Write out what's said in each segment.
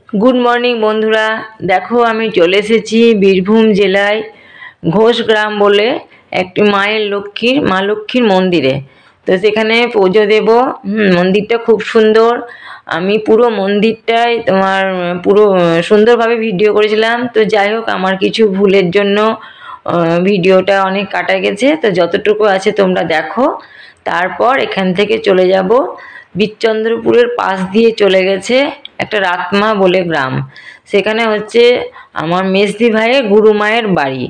Good morning বন্ধুরা। দেখো আমি চলে এসেছি বীরভূম জেলায় ঘোষগ্রাম বলে একটি মা লক্ষ্মীর মন্দিরে। তো সেখানে পুজো দেব। মন্দিরটা খুব সুন্দর। আমি পুরো মন্দিরটাই তোমার পুরো সুন্দরভাবে ভিডিও করেছিলাম। তো যাই হোক, আমার কিছু ভুলের জন্য ভিডিওটা অনেক কাটা গেছে। তো যতটুকু আছে তোমরা দেখো। তারপর এখান থেকে চলে যাব বীরচন্দ্রপুরের পাশ দিয়ে চলে গেছে একটা রাতমা বলে গ্রাম। সেখানে হচ্ছে আমার মেজদি ভাইয়ের গুরু মায়ের বাড়ি।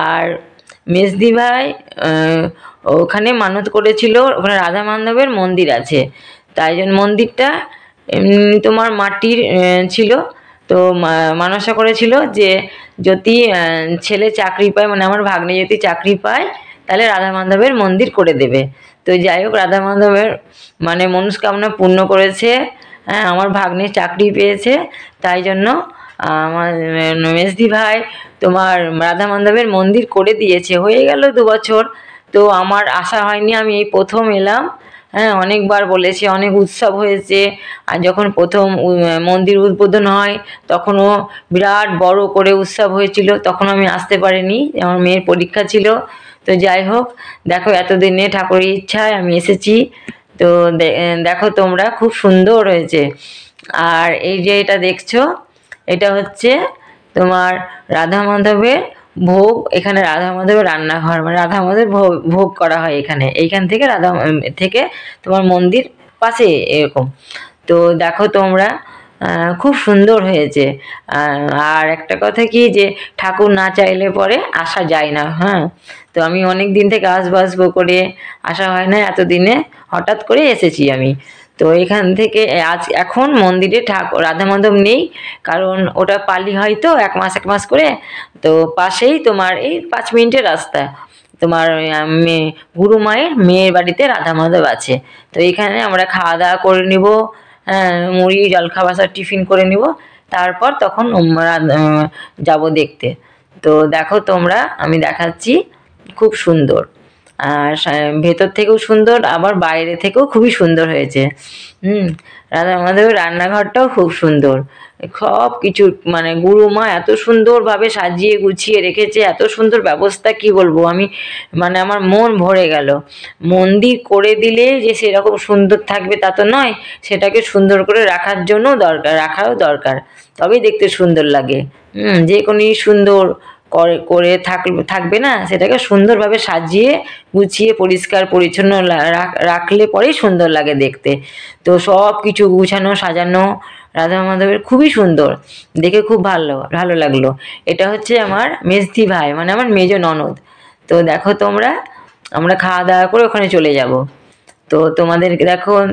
আর মেজদি ভাই ওখানে মানত করেছিল, ওখানে রাধা মাধবের মন্দির আছে। তাই জন্য মন্দিরটা এমনি তোমার মাটির ছিল। তো মানসা করেছিল যে যদি ছেলে চাকরি পায়, মানে আমার ভাগ্নে যদি চাকরি পায় তাহলে রাধা মাধবের মন্দির করে দেবে। তো যাই হোক, রাধা মাধবের মানে মনস্কামনা পূর্ণ করেছে। হ্যাঁ, আমার ভাগ্নে চাকরি পেয়েছে। তাই জন্য আমার মেজদি ভাই তোমার রাধা মাধবের মন্দির করে দিয়েছে। হয়ে গেল 2 বছর। তো আমার আশা হয়নি, আমি এই প্রথম এলাম। হ্যাঁ, অনেকবার বলেছি, অনেক উৎসব হয়েছে। আর যখন প্রথম মন্দির উদ্বোধন হয় তখনও বিরাট বড় করে উৎসব হয়েছিল, তখন আমি আসতে পারিনি, আমার মেয়ের পরীক্ষা ছিল। তো যাই হোক, দেখো এতদিনে ঠাকুরের ইচ্ছায় আমি এসেছি। তো দেখো তোমরা, খুব সুন্দর হয়েছে। আর এই যে এটা দেখছো, এটা হচ্ছে তোমার রাধা মাধবের ভোগ। এখানে রাধা মাধবের রান্নাঘর, মানে রাধা মাধবের ভোগ করা হয় এখানে। এইখান থেকে থেকে তোমার মন্দির পাশে এরকম। তো দেখো তোমরা, খুব সুন্দর হয়েছে। আর একটা কথা কি, যে ঠাকুর না চাইলে পরে আসা যায় না। হ্যাঁ, তো আমি অনেক দিন থেকে আসবো করে আসা হয় না, এতদিনে হঠাৎ করে এসেছি আমি। তো এখান থেকে এখন মন্দিরে রাধা মাধব নেই, কারণ ওটা পালি হয় তো এক মাস করে। তো পাশেই তোমার এই 5 মিনিটের রাস্তা তোমার গুরু মায়ের মেয়ের বাড়িতে রাধা মাধব আছে। তো এখানে আমরা খাওয়া দাওয়া করে নিব। হ্যাঁ, মুড়ি জলখাবার সব টিফিন করে নিব। তারপর তখন যাব দেখতে। তো দেখো তোমরা, আমি দেখাচ্ছি, খুব সুন্দর। আর ভেতর থেকেও সুন্দর, আবার বাইরে থেকেও খুবই সুন্দর হয়েছে। রাধা মাধবের রান্নাঘরটাও খুব সুন্দর। সব কিছু মানে গুরু মা এত সুন্দরভাবে সাজিয়ে গুছিয়ে রেখেছে, এত সুন্দর ব্যবস্থা, কি বলবো আমি, মানে আমার মন ভরে গেল। মন্দির করে দিলে যে সেরকম সুন্দর থাকবে তা তো নয়, সেটাকে সুন্দর করে রাখাও দরকার, তবেই দেখতে সুন্দর লাগে। যে কোনো সুন্দর করে থাকবে না, সেটাকে সুন্দরভাবে সাজিয়ে গুছিয়ে পরিষ্কার পরিচ্ছন্ন রাখলে পরেই সুন্দর লাগে দেখতে। তো সব কিছু গুছানো সাজানো রাধা মাধবের খুবই সুন্দর, দেখে খুব ভালো লাগলো। এটা হচ্ছে আমার মেজদি ভাই, মানে আমার মেজ ননদ। তো দেখো তোমরা, আমরা খাওয়া দাওয়া করে ওখানে চলে যাব। তো তোমাদেরকে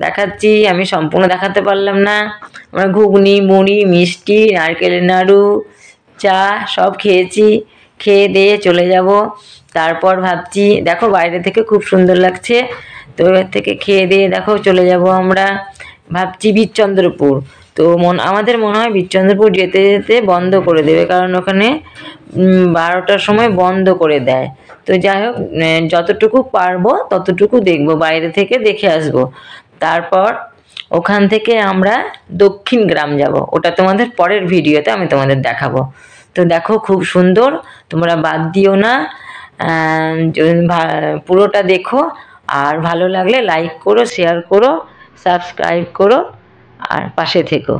দেখাচ্ছি, আমি সম্পূর্ণ দেখাতে পারলাম না। আমরা ঘুগনি, মুড়ি, মিষ্টি, নারকেলের নাড়ু, চা সব খেয়েছি। খেয়ে দিয়ে চলে যাব। তারপর ভাবছি, দেখো বাইরে থেকে খুব সুন্দর লাগছে। তো এর থেকে খেয়ে দিয়ে দেখো চলে যাব আমরা। ভাবছি বীরচন্দ্রপুর। তো আমাদের মনে হয় বীরচন্দ্রপুর যেতে যেতে বন্ধ করে দেবে, কারণ ওখানে 12টার সময় বন্ধ করে দেয়। তো যাই হোক, যতটুকু পারবো ততটুকু দেখবো, বাইরে থেকে দেখে আসবো। তারপর ওখান থেকে আমরা দক্ষিণ গ্রাম যাব, ওটা তোমাদের পরের ভিডিওতে আমি তোমাদের দেখাবো। তো দেখো খুব সুন্দর, তোমরা বাদ দিও না, পুরোটা দেখো। আর ভালো লাগলে লাইক করো, শেয়ার করো, সাবস্ক্রাইব করো, আর পাশে থেকো।